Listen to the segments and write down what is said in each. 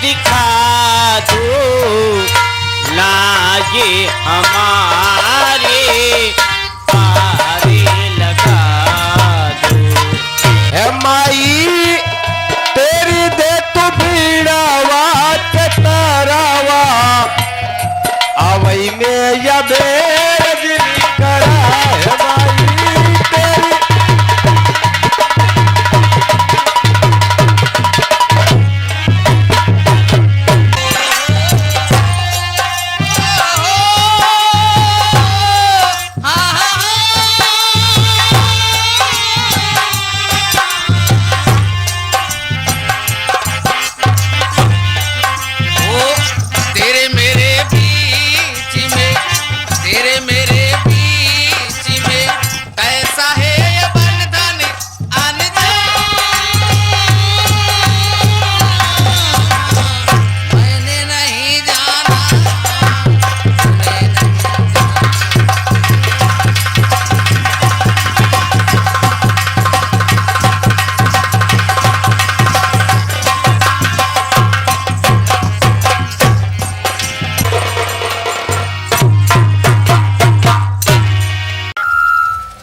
दिखा दो, लागे हमारे पारे लगा दो। हे माई तेरी दे तू बीड़ावा के तारावा, आवई में या बेर करा। हे माई तेरी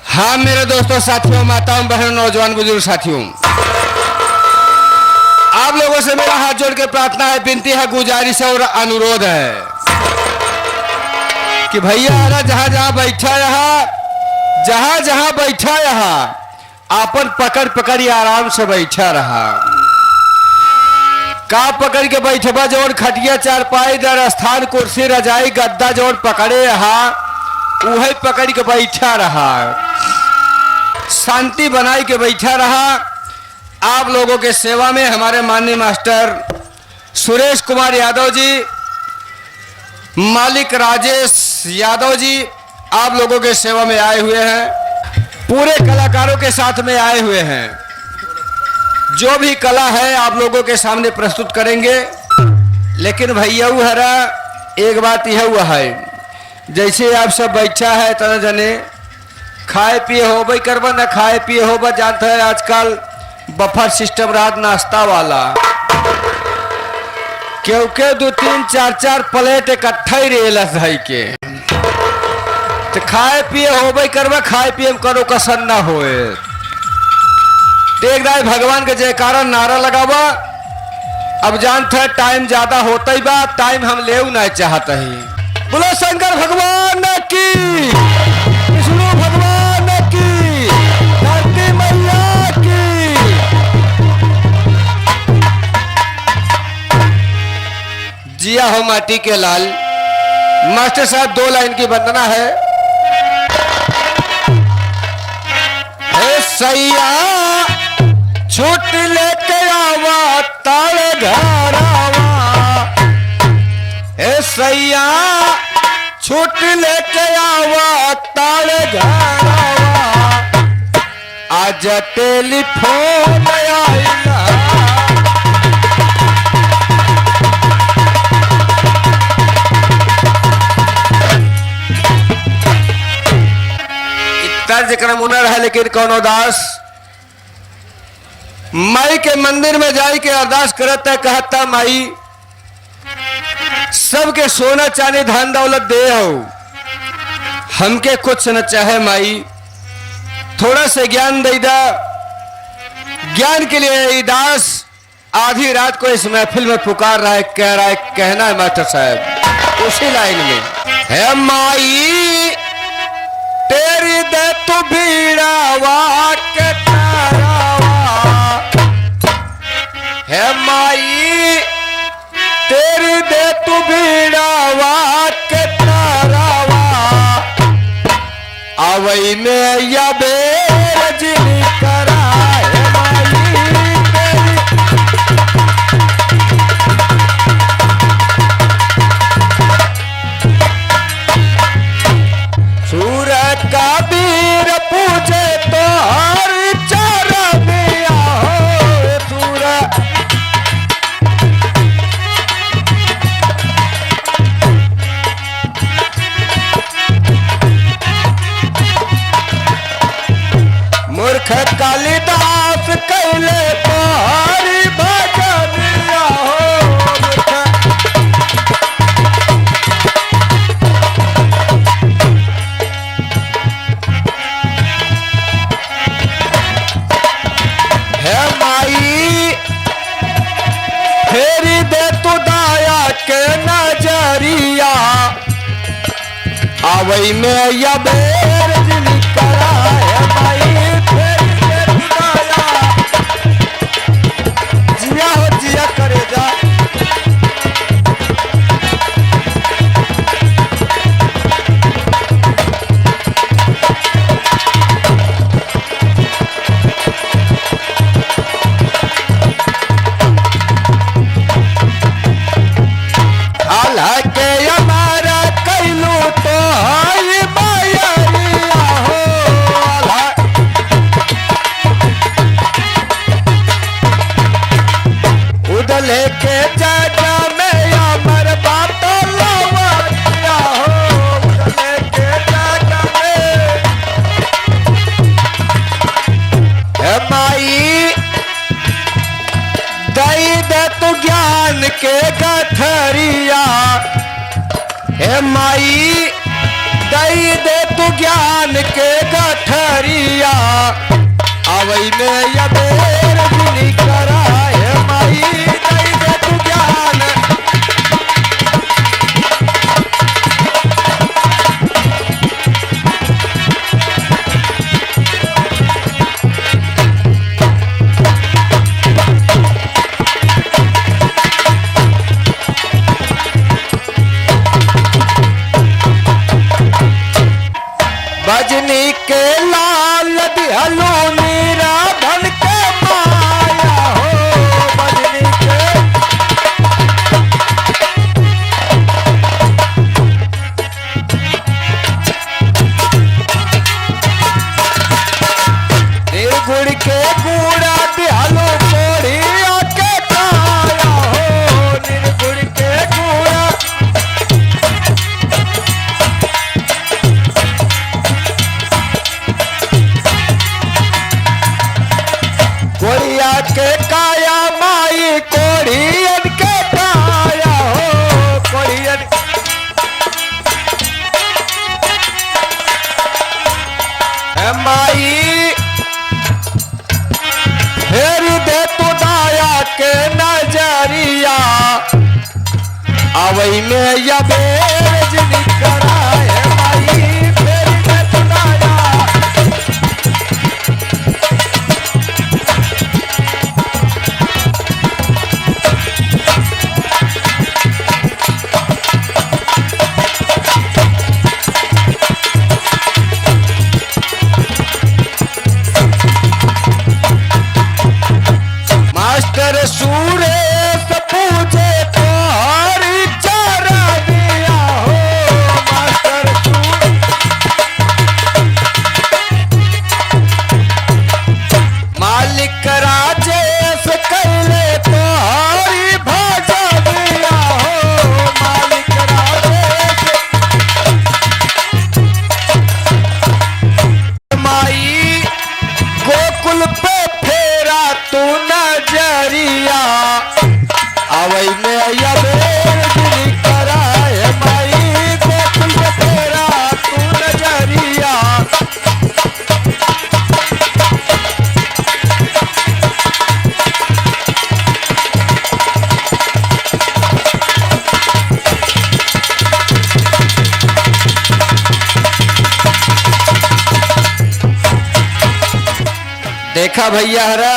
हाँ मेरे दोस्तों, साथियों, माताओं, बहनों, नौजवान, बुजुर्ग साथियों, आप लोगों से मेरा हाथ जोड़ के प्रार्थना है, विनती है, गुजारिश है और अनुरोध है कि भैया जहां जहां बैठा यहाँ आपन पकड़ पकड़ी आराम से बैठा रहा। का पकड़ के बैठबा जोड़ खटिया चारपाई दर स्थान कुर्सी रजाई गद्दा जोड़ पकड़े रहा, वही पकड़ के बैठा रहा, शांति बनाई के बैठा रहा। आप लोगों के सेवा में हमारे माननीय मास्टर सुरेश कुमार यादव जी, मालिक राजेश यादव जी आप लोगों के सेवा में आए हुए हैं, पूरे कलाकारों के साथ में आए हुए हैं। जो भी कला है आप लोगों के सामने प्रस्तुत करेंगे। लेकिन भैया हरा एक बात यह हुआ है, जैसे आप सब बैठा है तरह जने खाए पिए हो भाई करबा ना खाए पिए हो बा, जानते हैं आजकल बफर सिस्टम रात नाश्ता वाला, क्योंकि 2 3 4 4 प्लेट इकट्ठा ही रेला है के तो खाए पिए हो भाई करबा, खाए पिए करो कसन ना होए। एक दाई भगवान के जयकारा नारा लगावा। अब जानते हैं टाइम ज्यादा होता ही बा, टाइम हम ले ना चाहते ही। बोलो शंकर भगवान की, विष्णु भगवान की, धरती मैया की। जिया हो माटी के लाल। मास्टर साहब 2 लाइन की वंदना है। हे सैया छूट लेके आवा ताले घर आवा, हे सैया छूट लेके आवा ताले घर आवा, आज टेलीफोन आइला। तर्ज क्रम हुनर है, लेकिन कौनो दास माई के मंदिर में जाई के अरदास करता कहता, माई सबके सोना चांदी धन दौलत दे हो, हमके कुछ न चाहे माई, थोड़ा से ज्ञान दे दा। ज्ञान के लिए दास आधी रात को इस महफिल में पुकार रहा है, कह रहा है, कहना है मास्टर साहब उसी लाइन में, है माई तेरी दे तू बीड़ावा के तारावा, है माई तेरी दे तू बीड़ावा के तारावा, आवई में या बेरजनी करा, है माई तेरी। सूरज का वीर पूजे तो हर चरनिया हो, सूरज मूर्ख कालिदास कैले तो हरि भजनिया हो। आवई में या बेर जिनी करा है माई फेर के बुदाया जिया हो जिया करे जा लेके जाजा में अमर बात लवरिया हो लेके जाजा में हे माई दई दे तू ज्ञान के गठरिया हे माई दई दे तू ज्ञान के गठरिया आवई में या बेर जिनी करा है माई बजनी के लाल दिहलो मेरा धन के माया हो बजनी के निर्गुण के गुड़ा दिहलो कोढ़िया के काया हो निर्गुण के गुड़ा कोढ़िया के काया माई कोढ़ियन के काया हो कोढ़ियन माई फेर दे तू दाया के नजरिया आवई में या बेर जिनी करा है माई फेर दे तू दाया मास्टर सुरेश पूछे तो हरी चारा दिया हो मास्टर मालिक राजेश कैले तो हरी भाजा दिया हो मालिक राजेश माई गोकुल पे फेरा तू नजरिया आवई में या बेर जिनी करा है माई गोकुल पे फेरा तू नजरिया देखा भैया हरा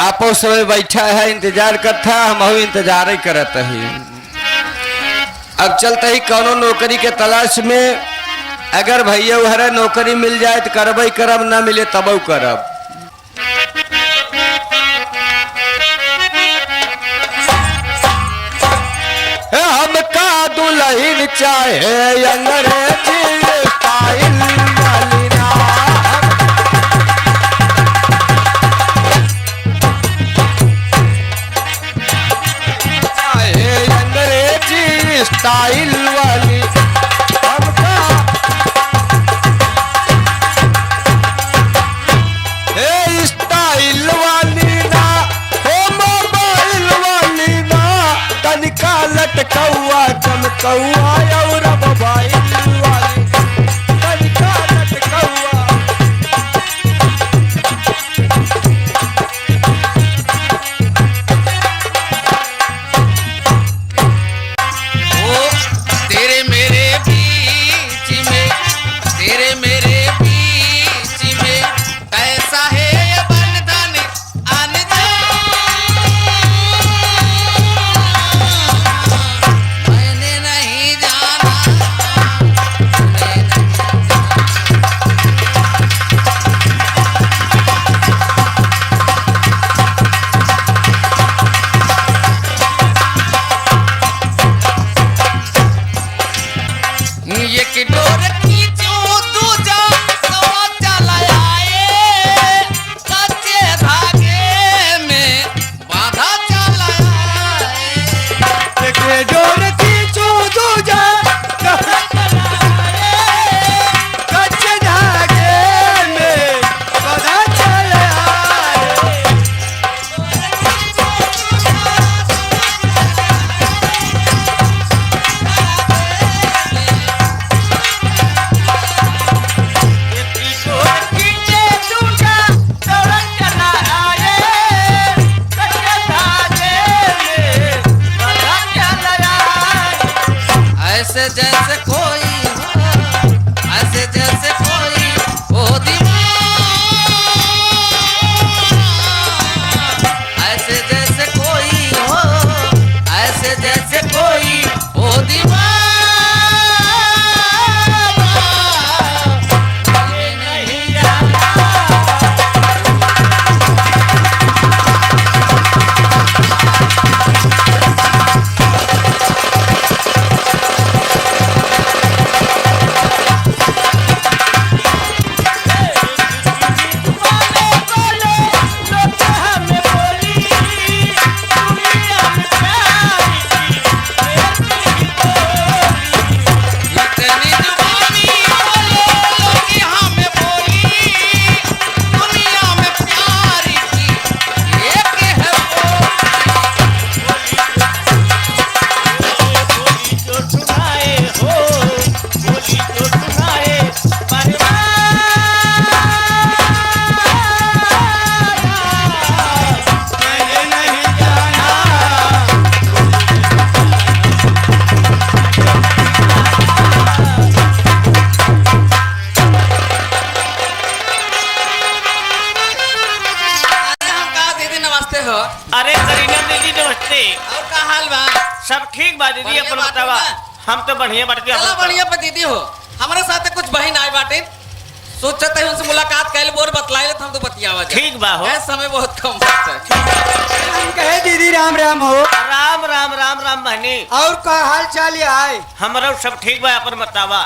आपो समय बैठा है इंतजार करता हम इंतजार ही करत ही अब चलते ही कौनो नौकरी के तलाश में अगर भैया हरा नौकरी मिल जाए तो करब ही करब ना मिले तब करब हमका दुल्हन चाहे अंग्रेजी स्टाइल वाली ना स्टाइल वाली हमका हे स्टाइल वाली ना हो मोबाइल वाली ना तनिका लटकौआ चमकौआ और मोबाइल वाली तनिका लटकौआ तेरे मेरे बीच हो। अरे करीना दीदी नमस्ते। और का हाल बा? सब ठीक बा दीदी, बढ़िया अपन बात बतावा। बा। हम तो बढ़िया बाटी चला बढ़िया पे दीदी हो। हमारे साथ कुछ बहन आए बाटे, सोचते हैं उनसे मुलाकात कैल बोर बतलाए तो हम तो बतियावा जा। ठीक बा हो। है समय बहुत कम बचता है। हम कहे दीदी राम राम हो। राम राम राम राम बहनी। और का हाल चाल ये आए? हमारा सब ठीक बा, अपन बतावा।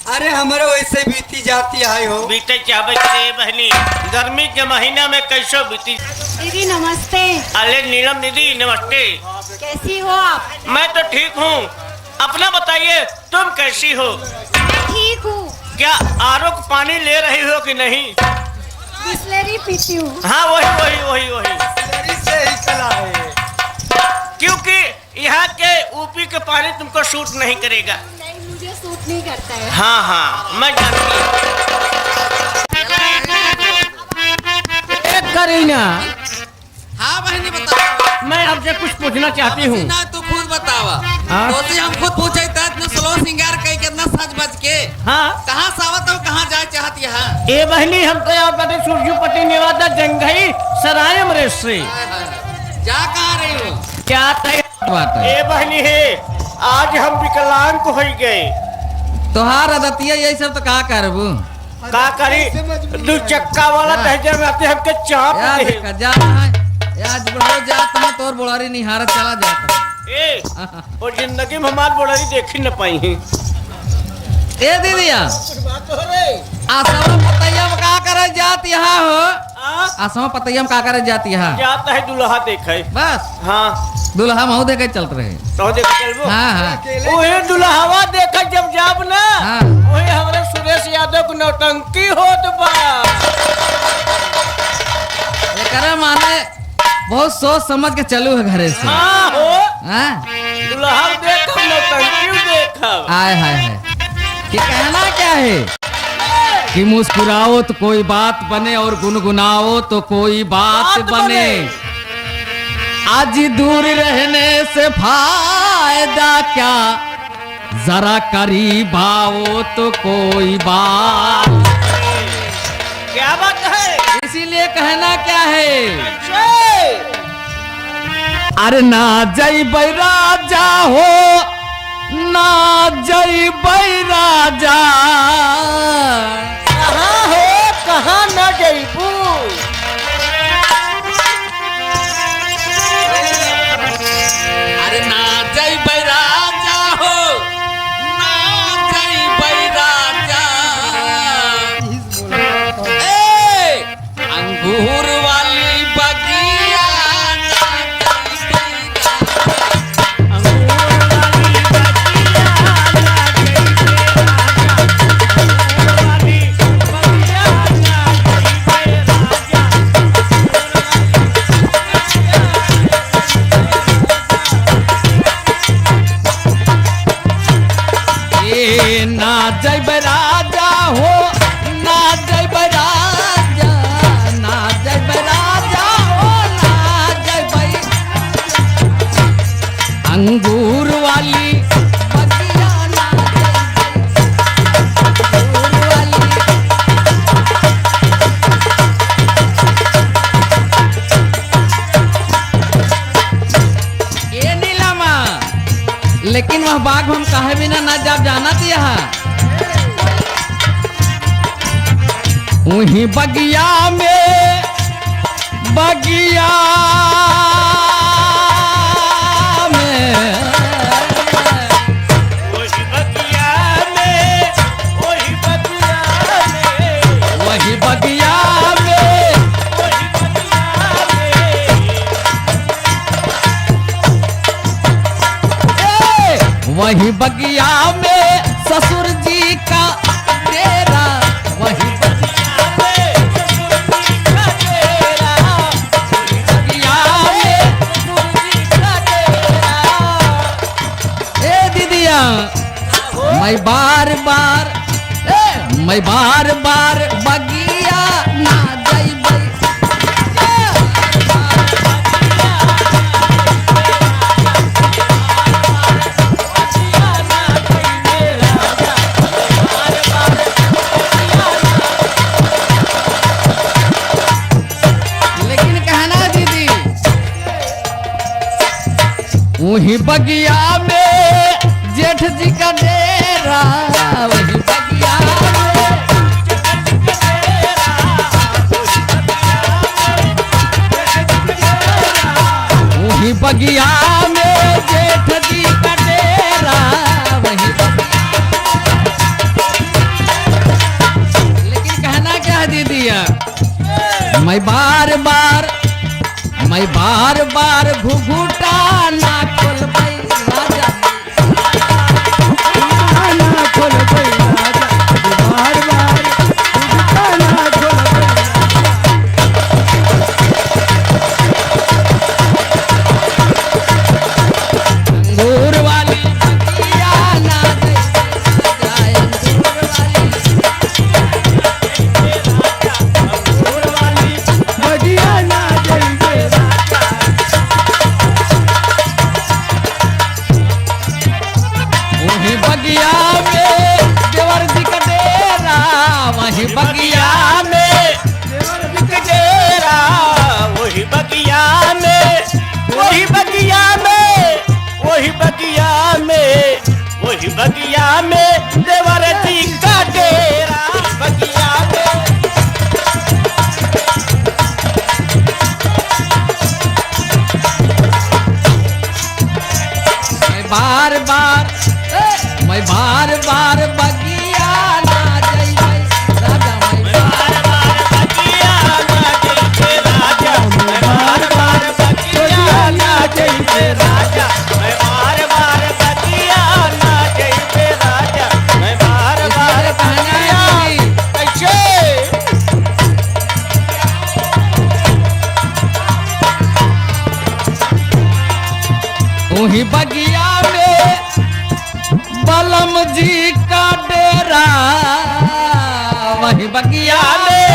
अरे हमारे वैसे बीती जाती आए हो। बीते चाहबे करे बहनी, गर्मी के महीना में कैसो बीती। दीदी नमस्ते। अरे नीलम दीदी नमस्ते। कैसी हो आप? मैं तो ठीक हूँ, अपना बताइए तुम कैसी हो? मैं ठीक हूँ। क्या आरो का पानी ले रही हो कि नहीं? बिस्लरी पीती हूँ। हाँ वही वही वही वही, बिस्लरी से ही कला है। क्योंकि यहाँ के ऊपी के पानी तुमको सूट नहीं करेगा। नहीं, मुझे सूट नहीं करता है। हाँ हाँ मैं जानती हूँ। करीना, हाँ बहनी बताओ। मैं आपसे कुछ पूछना चाहती हूँ। ना तू खुद बतावा। हाँ? तो हम खुद पूछे इतना स्लो सिंगार कई कितना सज बज के हाँ कहाँ सावत हो, कहाँ जाए चाहती है? ए बहनी, हम तो यहाँ पर सूर्यपति निवादा जंगई सराय अमरेश से। जा कहाँ रही हो? क्या तय बात है? ए बहनी है, आज हम विकलांग हो गए। तोहार आदतिया यही सब तो कहा करबू? का करी, दो चक्का वाला दहजर में आते हमके चाप यार दे। देखा जा आज बढ़ो जा तुम तोर बुढ़ारी निहार चला जाता ए और जिंदगी में हमार बोलरी देखी न पाई है। ए दीदिया आसमा पतैया में का करे जाती यहाँ हो? आसमा पतैया में का करे जाती यहाँ? जाता है दुल्हा देखे। बस हाँ दुल्हा महू देखे चलते रहे। तो देख चलबो। हाँ हाँ ओहे दुल्हावा देखा जब जाब ना, हाँ। ओहे हमरे सुरेश यादव को नौटंकी होत बा। एकरा माने बहुत सोच समझ के चलू है घरे से। हाँ हो, हाँ? दुल्हा देखब नौटंकी देखब। आय हाय हाय कि कहना क्या है कि मुस्कुराओ तो कोई बात बने और गुनगुनाओ तो कोई बात बात बने। आज दूर रहने से फायदा क्या, जरा करीब आओ तो कोई बात। क्या बात है? इसीलिए कहना क्या है, अच्छा। अरे ना जय राजा हो, ना जय राजा। कहाँ हो, कहाँ न जइबू? अरे ना जय राजा हो, ना जय राजा। ए अंगूर वाली बगिया ना जय राजा। ए ना जय राजा हो, ना जय राजा, ना जय राजा हो, ना जय अंगूर वाली बगिया ना अंगूर वाली। ए नीलमा, लेकिन वह बाग हम कहे बिना ना जब जाना दिया वही बगिया में, बगिया में, वही बगिया में, वही बगिया में, वही बगिया में, वही बगिया में। वही बगिया में ससुर जी का डेरा। वही बगिया में ससुर जी का डेरा। ए दीदिया मैं बार बार बगिया ना जइबै। लेकिन कहना दीदी वही बगिया में जेठ जी का डेरा, वही बगिया में, वही बगिया में जेठ जी का डेरा, वही बगिया। लेकिन कहना क्या है दीदिया, मैं बार बार घुघुटा ना खोलबै राजा, ना खोलबै राजा, बार घुघुटा ना खोलबै। अंगूर वाली बगिया ना जाए, अंगूर वाली बगिया ना जाए। वही बगिया में देवर जी का डेरा, वही बगिया में देवर जी का डेरा, वही बगिया में, वही बगिया में, वही बगिया में, वही बगिया में देवर जी का डेरा, बगिया में। मैं बार बार बगिया ना जइबै राजा, मैं बार बार बगिया ना जइबे राजा, मैं बार बार बगिया ना जइबे राजा, मैं बार बार बगिया ना जइबे राजा, मैं बार बार बगिया। कैसे वही बगिया में बलम जी का डेरा, वही बगिया में